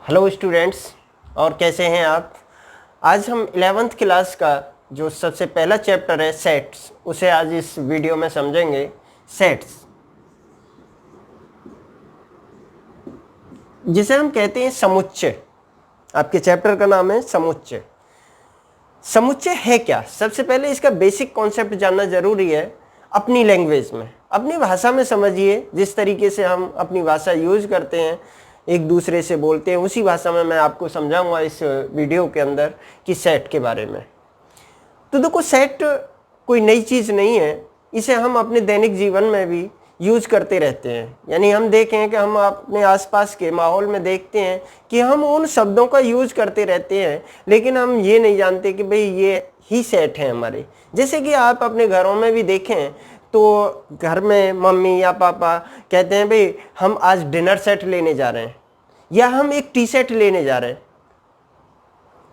Hello students, और कैसे हैं आप। आज हम 11th क्लास का जो सबसे पहला चैप्टर है सेट्स, उसे आज इस वीडियो में समझेंगे। सेट्स जिसे हम कहते हैं समुच्चय। आपके चैप्टर का नाम है समुच्चय। समुच्चय है क्या? सबसे पहले इसका बेसिक कॉन्सेप्ट जानना जरूरी है। अपनी लैंग्वेज में, अपनी भाषा में समझिए। जिस तरीके से हम अपनी भाषा यूज करते हैं, एक दूसरे से बोलते हैं, उसी भाषा में मैं आपको समझाऊंगा इस वीडियो के अंदर कि सेट के बारे में। तो देखो, सेट कोई नई चीज़ नहीं है। इसे हम अपने दैनिक जीवन में भी यूज करते रहते हैं। यानी हम देखें कि हम अपने आसपास के माहौल में देखते हैं कि हम उन शब्दों का यूज करते रहते हैं, लेकिन हम ये नहीं जानते कि भाई ये ही सेट है हमारे। जैसे कि आप अपने घरों में भी देखें तो घर में मम्मी या पापा कहते हैं भाई हम आज डिनर सेट लेने जा रहे हैं, या हम एक टी सेट लेने जा रहे हैं।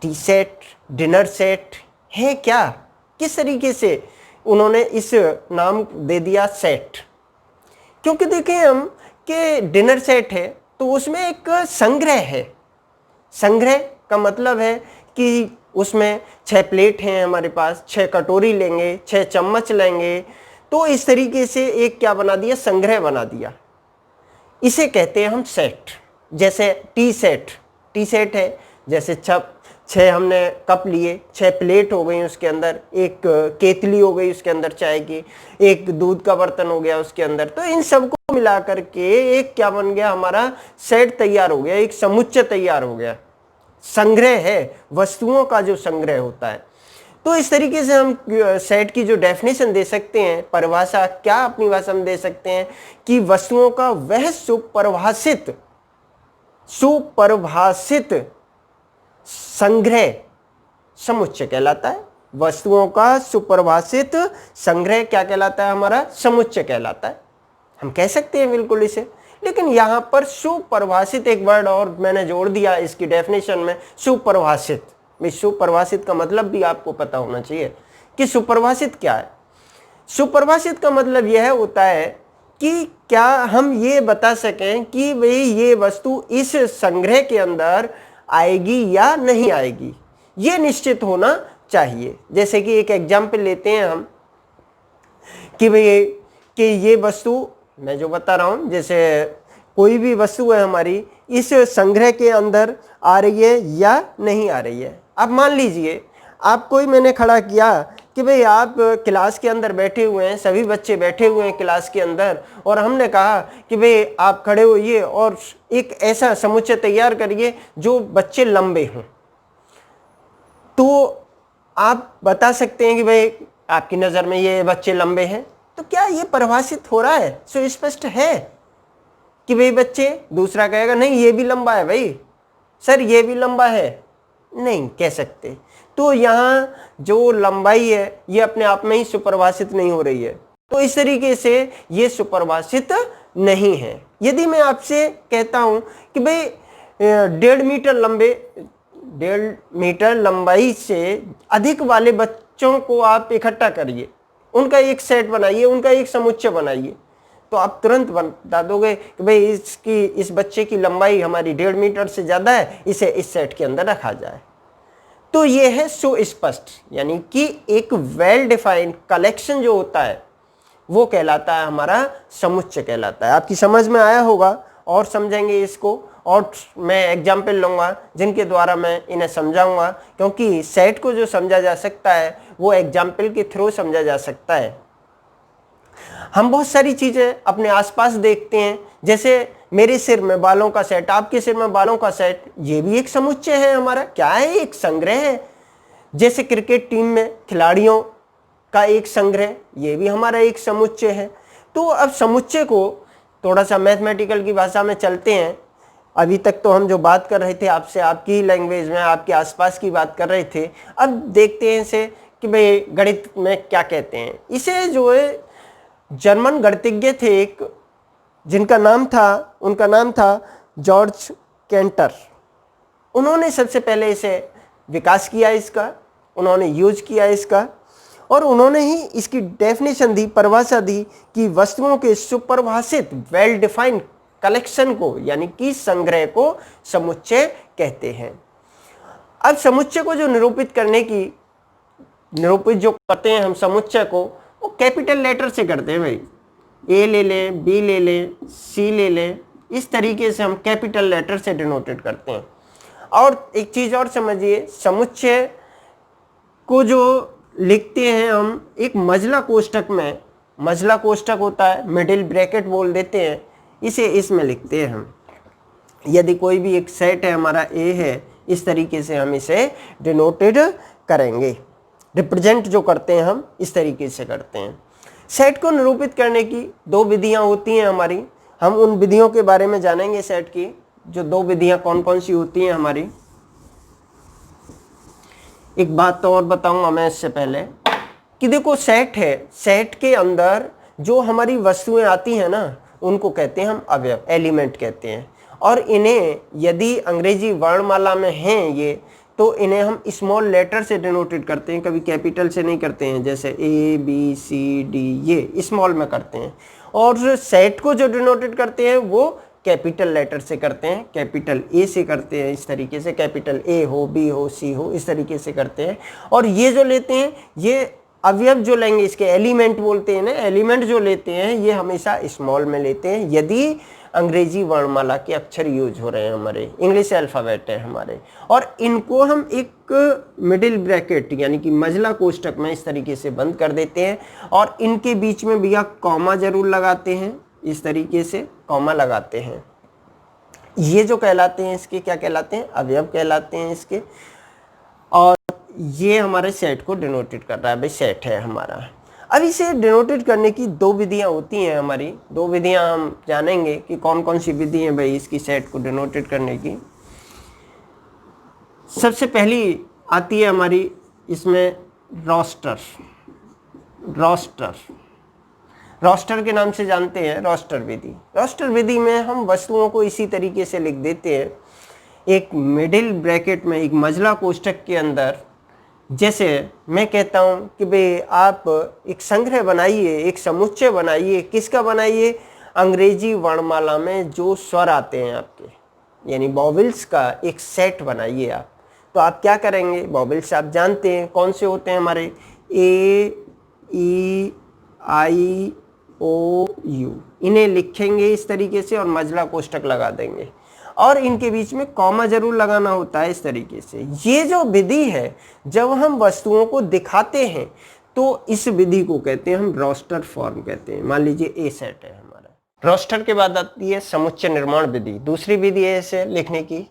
टी सेट, डिनर सेट है क्या? किस तरीके से उन्होंने इस नाम दे दिया सेट? क्योंकि देखें हम कि डिनर सेट है तो उसमें एक संग्रह है। संग्रह का मतलब है कि उसमें 6 प्लेट हैं हमारे पास, 6 कटोरी लेंगे, 6 चम्मच लेंगे। तो इस तरीके से एक क्या बना दिया? संग्रह बना दिया। इसे कहते हैं हम सेट। जैसे टी सेट है। जैसे 6 हमने कप लिए, 6 प्लेट हो गई उसके अंदर, एक केतली हो गई उसके अंदर चाय की, एक दूध का बर्तन हो गया उसके अंदर। तो इन सबको मिला करके एक क्या बन गया? हमारा सेट तैयार हो गया, एक समुच्चय तैयार हो गया। संग्रह है, वस्तुओं का जो संग्रह होता है। तो इस तरीके से हम सेट की जो डेफिनेशन दे सकते हैं, परिभाषा क्या अपनी भाषा में दे सकते हैं कि वस्तुओं का वह सुपरिभाषित संग्रह समुच्चय कहलाता है। वस्तुओं का सुपरिभाषित संग्रह क्या कहलाता है? हमारा समुच्चय कहलाता है। हम कह सकते हैं बिल्कुल इसे। लेकिन यहां पर सुपरिभाषित एक वर्ड और मैंने जोड़ दिया इसकी डेफिनेशन में, सुपरिभाषित। सुपरिभाषित का मतलब भी आपको पता होना चाहिए कि सुपरिभाषित क्या है। सुपरिभाषित का मतलब यह होता है कि क्या हम ये बता सकें कि भाई ये वस्तु इस संग्रह के अंदर आएगी या नहीं आएगी, ये निश्चित होना चाहिए। जैसे कि एक एग्जाम्पल लेते हैं हम कि भाई कि ये वस्तु मैं जो बता रहा हूं, जैसे कोई भी वस्तु है हमारी, इस संग्रह के अंदर आ रही है या नहीं आ रही है। अब मान लीजिए आपको ही मैंने खड़ा किया कि भाई आप क्लास के अंदर बैठे हुए हैं, सभी बच्चे बैठे हुए हैं क्लास के अंदर, और हमने कहा कि भाई आप खड़े होइए और एक ऐसा समुच्चय तैयार करिए जो बच्चे लंबे हों। तो आप बता सकते हैं कि भाई आपकी नज़र में ये बच्चे लंबे हैं। तो क्या ये परिभाषित हो रहा है? सुस्पष्ट है कि भाई बच्चे? दूसरा कहेगा नहीं ये भी लंबा है भाई, सर ये भी लंबा है, नहीं कह सकते। तो यहाँ जो लंबाई है ये अपने आप में ही सुपरिभाषित नहीं हो रही है। तो इस तरीके से ये सुपरिभाषित नहीं है। यदि मैं आपसे कहता हूं कि भाई 1.5 मीटर लंबाई से अधिक वाले बच्चों को आप इकट्ठा करिए, उनका एक सेट बनाइए, उनका एक समुच्चय बनाइए, तो आप तुरंत बता दोगे कि भाई इस बच्चे की लंबाई हमारी 1.5 मीटर से ज्यादा है, इसे इस सेट के अंदर रखा जाए। तो ये है सुस्पष्ट, यानी कि एक वेल डिफाइंड कलेक्शन जो होता है वो कहलाता है हमारा समुच्चय कहलाता है। आपकी समझ में आया होगा, और समझेंगे इसको, और मैं एग्जाम्पल लूंगा जिनके द्वारा मैं इन्हें समझाऊंगा, क्योंकि सेट को जो समझा जा सकता है वो एग्जाम्पल के थ्रू समझा जा सकता है। हम बहुत सारी चीजें अपने आसपास देखते हैं, जैसे मेरे सिर में बालों का सेट, आपके सिर में बालों का सेट, ये भी एक समुच्चय है हमारा। क्या है? एक संग्रह है। जैसे क्रिकेट टीम में खिलाड़ियों का एक संग्रह, ये भी हमारा एक समुच्चय है। तो अब समुच्चय को थोड़ा सा मैथमेटिकल की भाषा में चलते हैं। अभी तक तो हम जो बात कर रहे थे आपसे आपकी लैंग्वेज में, आपके आसपास की बात कर रहे थे। अब देखते हैं इसे कि भाई गणित में क्या कहते हैं। इसे जो है जर्मन गणितज्ञ थे एक, उनका नाम था जॉर्ज कैंटर। उन्होंने सबसे पहले इसे विकास किया, इसका उन्होंने यूज किया इसका, और उन्होंने ही इसकी डेफिनेशन दी, परिभाषा दी कि वस्तुओं के सुपरिभाषित वेल डिफाइंड कलेक्शन को यानी कि संग्रह को समुच्चय कहते हैं। अब समुच्चय को जो निरूपित जो करते हैं हम समुच्चय को, वो कैपिटल लेटर से करते हैं भाई। ए ले लें, बी ले लें, सी ले लें, इस तरीके से हम कैपिटल लेटर से डिनोटेड करते हैं। और एक चीज और समझिए, समुच्चय को जो लिखते हैं हम एक मजला कोष्ठक में, मजला कोष्ठक होता है, मिडिल ब्रैकेट बोल देते हैं इसे, इसमें लिखते हैं हम। यदि कोई भी एक सेट है हमारा ए है, इस तरीके से हम इसे डिनोटेड करेंगे। रिप्रेजेंट जो करते हैं हम इस तरीके से करते हैं। सेट को निरूपित करने की दो विधियां होती हैं हमारी, हम उन विधियों के बारे में जानेंगे। सेट की जो दो विधियां कौन कौन सी होती हैं हमारी। एक बात तो और बताऊंगा मैं इससे पहले कि देखो सेट है, सेट के अंदर जो हमारी वस्तुएं आती हैं ना, उनको कहते हैं हम अवयव, एलिमेंट कहते हैं। और इन्हें यदि अंग्रेजी वर्णमाला में हैं ये, तो इन्हें हम स्मॉल लेटर से डिनोटेड करते हैं, कभी कैपिटल से नहीं करते हैं। जैसे ए बी सी डी ये स्मॉल में करते हैं। और सेट को जो डिनोटेड करते हैं वो कैपिटल लेटर से करते हैं, कैपिटल ए से करते हैं, इस तरीके से कैपिटल ए हो, बी हो, सी हो, इस तरीके से करते हैं। और ये जो लेते हैं, ये अवयव जो लेंगे, इसके एलिमेंट बोलते हैं ना, एलिमेंट जो लेते हैं ये हमेशा स्मॉल में लेते हैं यदि अंग्रेजी वर्णमाला के अक्षर यूज हो रहे हैं, हमारे इंग्लिश अल्फ़ाबेट है हमारे। और इनको हम एक मिडिल ब्रैकेट यानी कि मजला कोष्ठक में इस तरीके से बंद कर देते हैं। और इनके बीच में भैया कॉमा जरूर लगाते हैं, इस तरीके से कॉमा लगाते हैं। ये जो कहलाते हैं, इसके क्या कहलाते हैं, अवयव कहलाते हैं इसके। और ये हमारे सेट को डिनोटेड कर रहा है, भाई सेट है हमारा। अब इसे डिनोटेड करने की दो विधियां होती हैं हमारी, दो विधियां हम जानेंगे कि कौन कौन सी विधि है भाई इसकी सेट को डिनोटेड करने की। सबसे पहली आती है हमारी इसमें रोस्टर। रोस्टर रोस्टर के नाम से जानते हैं, रोस्टर विधि। रोस्टर विधि में हम वस्तुओं को इसी तरीके से लिख देते हैं, एक मिडिल ब्रैकेट में, एक मजला कोष्ठक के अंदर। जैसे मैं कहता हूँ कि भाई आप एक संग्रह बनाइए, एक समुच्चय बनाइए। किसका बनाइए, अंग्रेजी वर्णमाला में जो स्वर आते हैं आपके, यानी वॉवेल्स का एक सेट बनाइए आप। तो आप क्या करेंगे, वॉवेल्स आप जानते हैं कौन से होते हैं हमारे, ए ई आई ओ यू, इन्हें लिखेंगे इस तरीके से और मजला कोष्ठक लगा देंगे। और इनके बीच में कॉमा जरूर लगाना होता है इस तरीके से। ये जो विधि है, जब हम वस्तुओं को दिखाते हैं तो इस विधि को कहते हैं हम रोस्टर फॉर्म कहते हैं। मान लीजिए ए सेट है हमारा। रोस्टर के बाद आती है समुच्चय निर्माण विधि। दूसरी विधि है इसे लिखने की,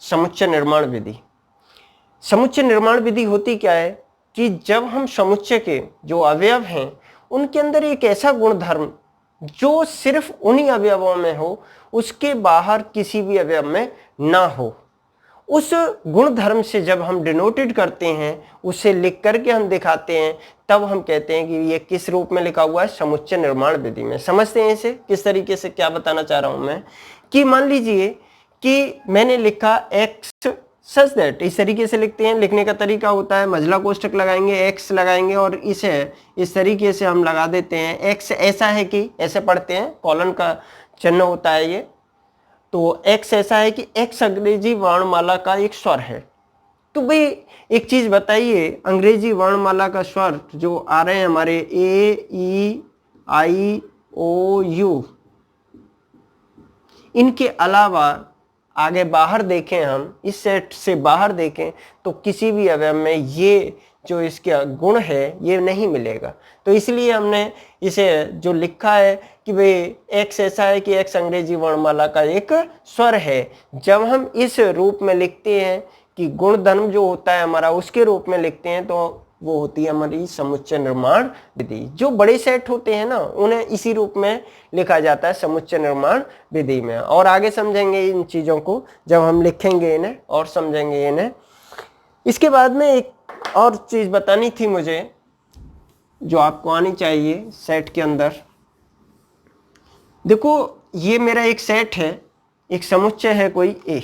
समुच्चय निर्माण विधि। समुच्चय निर्माण विधि होती क्या है कि जब हम समुच्चय के जो अवयव हैं उनके अंदर एक ऐसा गुणधर्म जो सिर्फ उन्हीं अवयवों में हो, उसके बाहर किसी भी अवयव में ना हो, उस गुण धर्म से जब हम डिनोटेड करते हैं, उसे लिख करके हम दिखाते हैं, तब हम कहते हैं कि ये किस रूप में लिखा हुआ है, समुच्चय निर्माण विधि में। समझते हैं इसे किस तरीके से, क्या बताना चाह रहा हूं मैं कि मान लीजिए कि मैंने लिखा एक्स सच दैट, इस तरीके से लिखते हैं। लिखने का तरीका होता है मजला कोष्ठक लगाएंगे, एक्स लगाएंगे और इसे इस तरीके से हम लगा देते हैं। एक्स ऐसा है कि ऐसे पढ़ते हैं, कॉलन का चिन्ह होता है ये। तो एक्स ऐसा है कि एक्स अंग्रेजी वर्णमाला का एक स्वर है। तो भाई एक चीज बताइए, अंग्रेजी वर्णमाला का स्वर जो आ रहे हैं हमारे ए ई आई ओ यू, इनके अलावा आगे बाहर देखें, हम इस सेट से बाहर देखें तो किसी भी अवयव में ये जो इसका गुण है ये नहीं मिलेगा। तो इसलिए हमने इसे जो लिखा है कि भाई एक्स ऐसा है कि एक्स अंग्रेजी वर्णमाला का एक स्वर है। जब हम इस रूप में लिखते हैं कि गुण धर्म जो होता है हमारा उसके रूप में लिखते हैं, तो वो होती है हमारी समुच्चय निर्माण विधि। जो बड़े सेट होते हैं ना, उन्हें इसी रूप में लिखा जाता है समुच्चय निर्माण विधि में। और आगे समझेंगे इन चीजों को जब हम लिखेंगे इन्हें और समझेंगे इन्हें। इसके बाद में एक और चीज बतानी थी मुझे जो आपको आनी चाहिए सेट के अंदर। देखो ये मेरा एक सेट है, एक समुच्चय है कोई ए,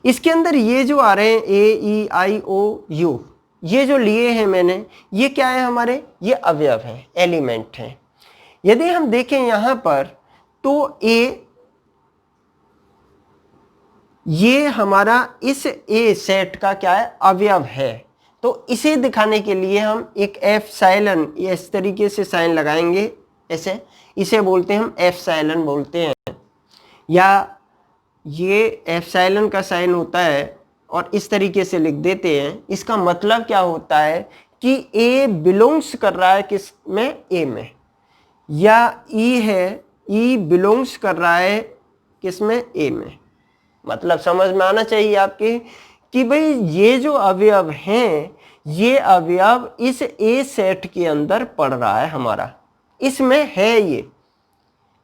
इसके अंदर ये जो आ रहे हैं ए ई आई ओ यू, ये जो लिए हैं मैंने, ये क्या है हमारे, ये अवयव हैं, एलिमेंट हैं। यदि हम देखें यहाँ पर तो ए, ये हमारा इस ए सेट का क्या है, अवयव है। तो इसे दिखाने के लिए हम एक एप्सिलॉन, ये इस तरीके से साइन लगाएंगे ऐसे, इसे बोलते हैं हम एप्सिलॉन बोलते हैं, या ये एप्सिलॉन का साइन होता है और इस तरीके से लिख देते हैं। इसका मतलब क्या होता है कि ए बिलोंग्स कर रहा है किस में, ए में, या ई है, ई बिलोंग्स कर रहा है किस में, ए में। मतलब समझ में आना चाहिए आपके कि भाई ये जो अवयव हैं, ये अवयव इस ए सेट के अंदर पड़ रहा है हमारा, इसमें है ये।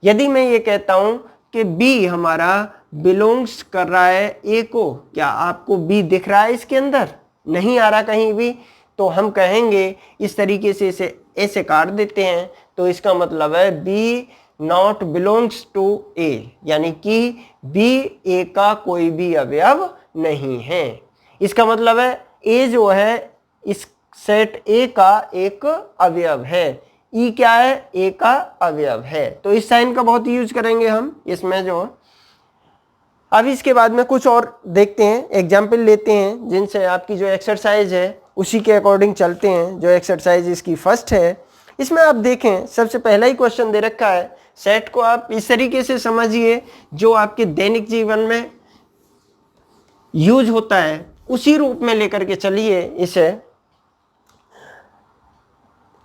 यदि मैं ये कहता हूं कि बी हमारा बिलोंग्स कर रहा है ए को, क्या आपको बी दिख रहा है इसके अंदर, नहीं आ रहा कहीं भी, तो हम कहेंगे इस तरीके से इसे ऐसे काट देते हैं, तो इसका मतलब है बी नॉट बिलोंग्स टू ए, यानी कि बी ए का कोई भी अवयव नहीं है। इसका मतलब है ए जो है इस सेट ए का एक अवयव है, ई क्या है, ए का अवयव है। तो इस साइन का बहुत यूज करेंगे हम इसमें जो। अब इसके बाद में कुछ और देखते हैं, एग्जाम्पल लेते हैं जिनसे आपकी जो एक्सरसाइज है उसी के अकॉर्डिंग चलते हैं। जो एक्सरसाइज इसकी फर्स्ट है, इसमें आप देखें सबसे पहला ही क्वेश्चन दे रखा है। सेट को आप इस तरीके से समझिए जो आपके दैनिक जीवन में यूज होता है उसी रूप में लेकर के चलिए इसे।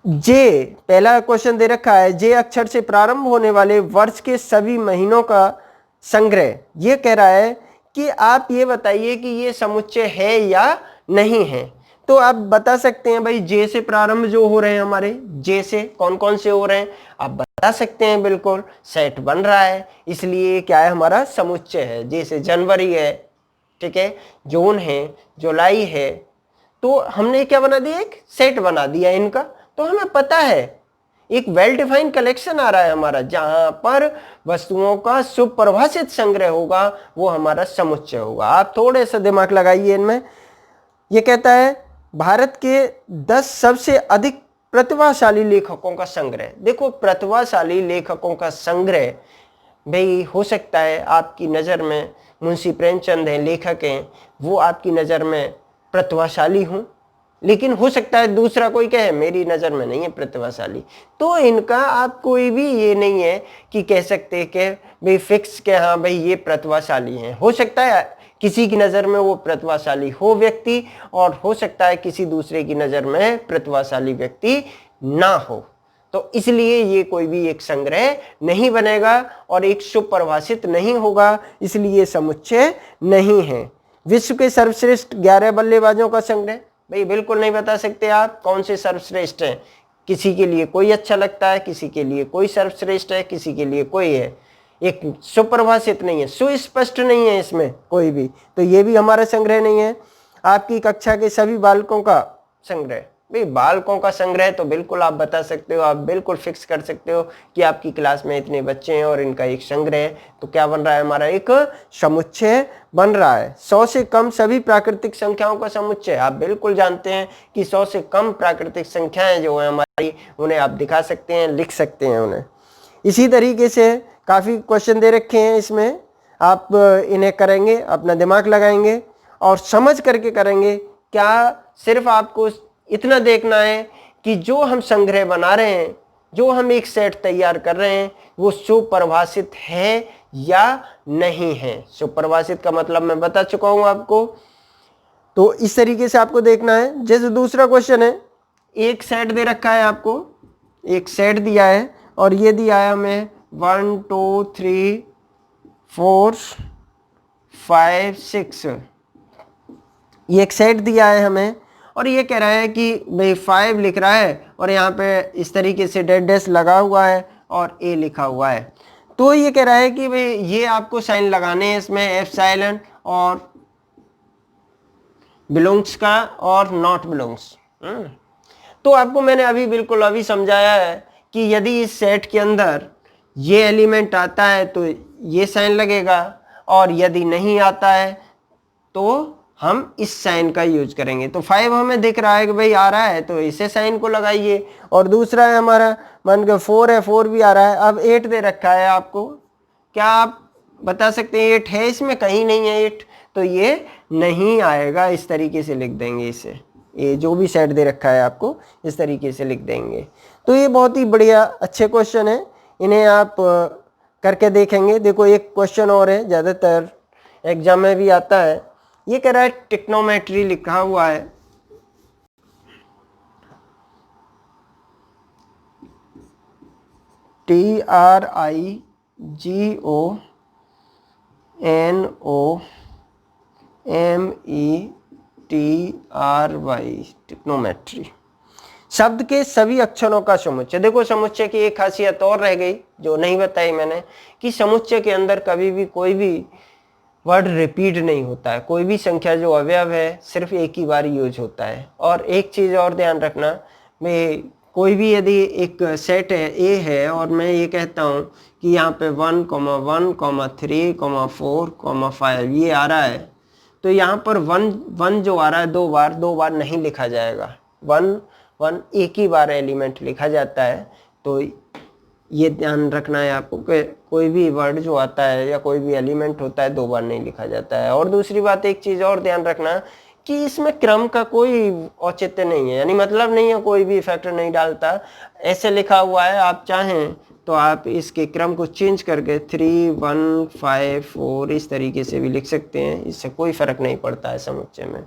जे, पहला क्वेश्चन दे रखा है, जे अक्षर से प्रारंभ होने वाले वर्ष के सभी महीनों का संग्रह। ये कह रहा है कि आप ये बताइए कि ये समुच्चय है या नहीं है। तो आप बता सकते हैं भाई जे से प्रारंभ जो हो रहे हैं हमारे, जे से कौन कौन से हो रहे हैं आप बता सकते हैं, बिल्कुल सेट बन रहा है, इसलिए क्या है हमारा समुच्चय है। जैसे जनवरी है, ठीक है, जून है, जुलाई है, तो हमने क्या बना दिया, एक सेट बना दिया इनका। तो हमें पता है एक वेल डिफाइंड कलेक्शन आ रहा है हमारा, जहां पर वस्तुओं का सुपरिभाषित संग्रह होगा वो हमारा समुच्चय होगा। आप थोड़े सा दिमाग लगाइए इनमें। ये कहता है भारत के 10 सबसे अधिक प्रतिभाशाली लेखकों का संग्रह। देखो प्रतिभाशाली लेखकों का संग्रह, भाई हो सकता है आपकी नज़र में मुंशी प्रेमचंद हैं, लेखक हैं, वो आपकी नज़र में प्रतिभाशाली हों, लेकिन हो सकता है दूसरा कोई कहे मेरी नज़र में नहीं है प्रतिभाशाली। तो इनका आप कोई भी ये नहीं है कि कह सकते कि भाई फिक्स के हाँ भाई ये प्रतिभाशाली हैं। हो सकता है किसी की नज़र में वो प्रतिभाशाली हो व्यक्ति, और हो सकता है किसी दूसरे की नज़र में प्रतिभाशाली व्यक्ति ना हो। तो इसलिए ये कोई भी एक संग्रह नहीं बनेगा और एक सुपरिभाषित नहीं होगा, इसलिए समुच्चय नहीं है। विश्व के सर्वश्रेष्ठ 11 बल्लेबाजों का संग्रह, भाई बिल्कुल नहीं बता सकते आप कौन से सर्वश्रेष्ठ हैं। किसी के लिए कोई अच्छा लगता है, किसी के लिए कोई सर्वश्रेष्ठ है, किसी के लिए कोई है, एक सुपरिभाषित नहीं है, सुस्पष्ट नहीं है इसमें कोई भी। तो ये भी हमारा संग्रह नहीं है। आपकी कक्षा के सभी बालकों का संग्रह, भाई बालकों का संग्रह तो बिल्कुल आप बता सकते हो, आप बिल्कुल फिक्स कर सकते हो कि आपकी क्लास में इतने बच्चे हैं और इनका एक संग्रह है, तो क्या बन रहा है हमारा एक समुच्चय बन रहा है। 100 से कम सभी प्राकृतिक संख्याओं का समुच्चय, आप बिल्कुल जानते हैं कि 100 से कम प्राकृतिक संख्याएं जो है हमारी, उन्हें आप दिखा सकते हैं, लिख सकते हैं उन्हें। इसी तरीके से काफ़ी क्वेश्चन दे रखे हैं इसमें, आप इन्हें करेंगे, अपना दिमाग लगाएंगे और समझ करके करेंगे। क्या सिर्फ आपको इतना देखना है कि जो हम संग्रह बना रहे हैं, जो हम एक सेट तैयार कर रहे हैं, वो सुपरिभाषित है या नहीं है। सुपरिभाषित का मतलब मैं बता चुका हूं आपको, तो इस तरीके से आपको देखना है। जैसे दूसरा क्वेश्चन है, एक सेट दे रखा है आपको, एक सेट दिया है और ये दिया है हमें 1 2 3 4 5 6, ये एक सेट दिया है हमें और ये कह रहा है कि भाई 5 लिख रहा है और यहाँ पे इस तरीके से डेड डैश लगा हुआ है और ए लिखा हुआ है। तो ये कह रहा है कि भाई ये आपको साइन लगाने हैं इसमें, एप्सिलॉन और बिलोंग्स का और नॉट बिलोंग्स। तो आपको मैंने अभी बिल्कुल अभी समझाया है कि यदि इस सेट के अंदर ये एलिमेंट आता है तो ये साइन लगेगा, और यदि नहीं आता है तो हम इस साइन का यूज करेंगे। तो 5 हमें दिख रहा है कि भाई आ रहा है तो इसे साइन को लगाइए, और दूसरा है हमारा मान के 4 है, 4 भी आ रहा है। अब 8 दे रखा है आपको, क्या आप बता सकते हैं एट है इसमें? कहीं नहीं है एट, तो ये नहीं आएगा। इस तरीके से लिख देंगे इसे, ये जो भी सेट दे रखा है आपको इस तरीके से लिख देंगे। तो ये बहुत ही बढ़िया अच्छे क्वेश्चन है, इन्हें आप करके देखेंगे। देखो एक क्वेश्चन और है, ज़्यादातर एग्जाम में भी आता है। ये कह रहा है टिक्नोमेट्री लिखा हुआ है, TRIGONOMETRY, टिक्नोमेट्री। शब्द के सभी अक्षरों का समुच्चय। देखो समुच्चय की एक खासियत और रह गई जो नहीं बताई मैंने, कि समुच्चय के अंदर कभी भी कोई भी वर्ड रिपीट नहीं होता है। कोई भी संख्या जो अवयव है सिर्फ एक ही बार यूज होता है। और एक चीज और ध्यान रखना, मैं कोई भी यदि एक सेट है ए है और मैं ये कहता हूँ कि यहाँ पे 1, 1, 3, 4, 5 ये आ रहा है, तो यहाँ पर 1 जो आ रहा है दो बार नहीं लिखा जाएगा। 1 एक ही बार एलिमेंट लिखा जाता है। तो ये ध्यान रखना है आपको कि कोई भी वर्ड जो आता है या कोई भी एलिमेंट होता है दो बार नहीं लिखा जाता है। और दूसरी बात, एक चीज़ और ध्यान रखना कि इसमें क्रम का कोई औचित्य नहीं है, यानी मतलब नहीं है, कोई भी फैक्टर नहीं डालता। ऐसे लिखा हुआ है, आप चाहें तो आप इसके क्रम को चेंज करके 3, 1, 5, 4 इस तरीके से भी लिख सकते हैं, इससे कोई फर्क नहीं पड़ता है समुच्चय में।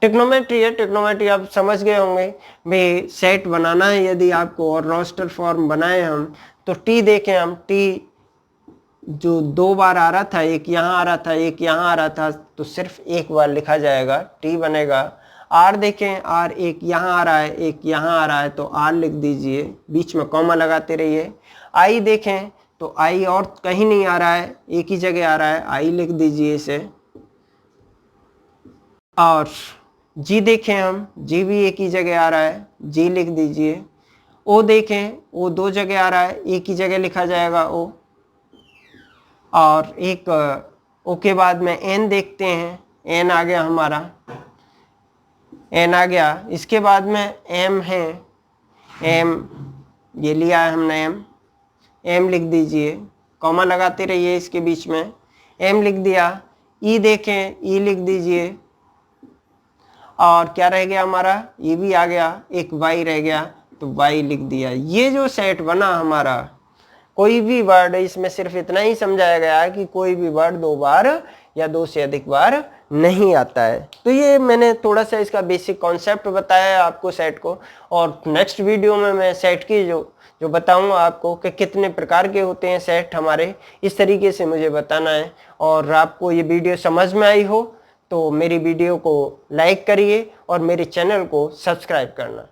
टिक्नोमेट्री है, टिक्नोमेट्री आप समझ गए होंगे भाई। सेट बनाना है यदि आपको और रोस्टर फॉर्म बनाए हम, तो टी देखें हम, टी जो दो बार आ रहा था, एक यहाँ आ रहा था एक यहाँ आ रहा था, तो सिर्फ एक बार लिखा जाएगा, टी बनेगा। आर देखें, आर एक यहाँ आ रहा है एक यहाँ आ रहा है, तो आर लिख दीजिए, बीच में कॉमा लगाते रहिए। आई देखें तो आई और कहीं नहीं आ रहा है, एक ही जगह आ रहा है, आई लिख दीजिए इसे। और जी देखें हम, जी भी एक ही जगह आ रहा है, जी लिख दीजिए। ओ देखें, ओ दो जगह आ रहा है, एक ही जगह लिखा जाएगा ओ। और एक ओ के बाद में एन देखते हैं, एन आ गया हमारा, एन आ गया। इसके बाद में एम है, एम ये लिया है हमने, एम लिख दीजिए, कॉमा लगाते रहिए इसके बीच में, एम लिख दिया। ई देखें, ई लिख दीजिए। और क्या रह गया हमारा, ये भी आ गया, एक वाई रह गया, तो वाई लिख दिया। ये जो सेट बना हमारा, कोई भी वर्ड, इसमें सिर्फ इतना ही समझाया गया है कि कोई भी वर्ड दो बार या दो से अधिक बार नहीं आता है। तो ये मैंने थोड़ा सा इसका बेसिक कॉन्सेप्ट बताया है आपको सेट को। और नेक्स्ट वीडियो में मैं सेट की जो बताऊंगा आपको कि कितने प्रकार के होते हैं सेट हमारे, इस तरीके से मुझे बताना है। और आपको ये वीडियो समझ में आई हो तो मेरी वीडियो को लाइक करिए और मेरे चैनल को सब्सक्राइब करना।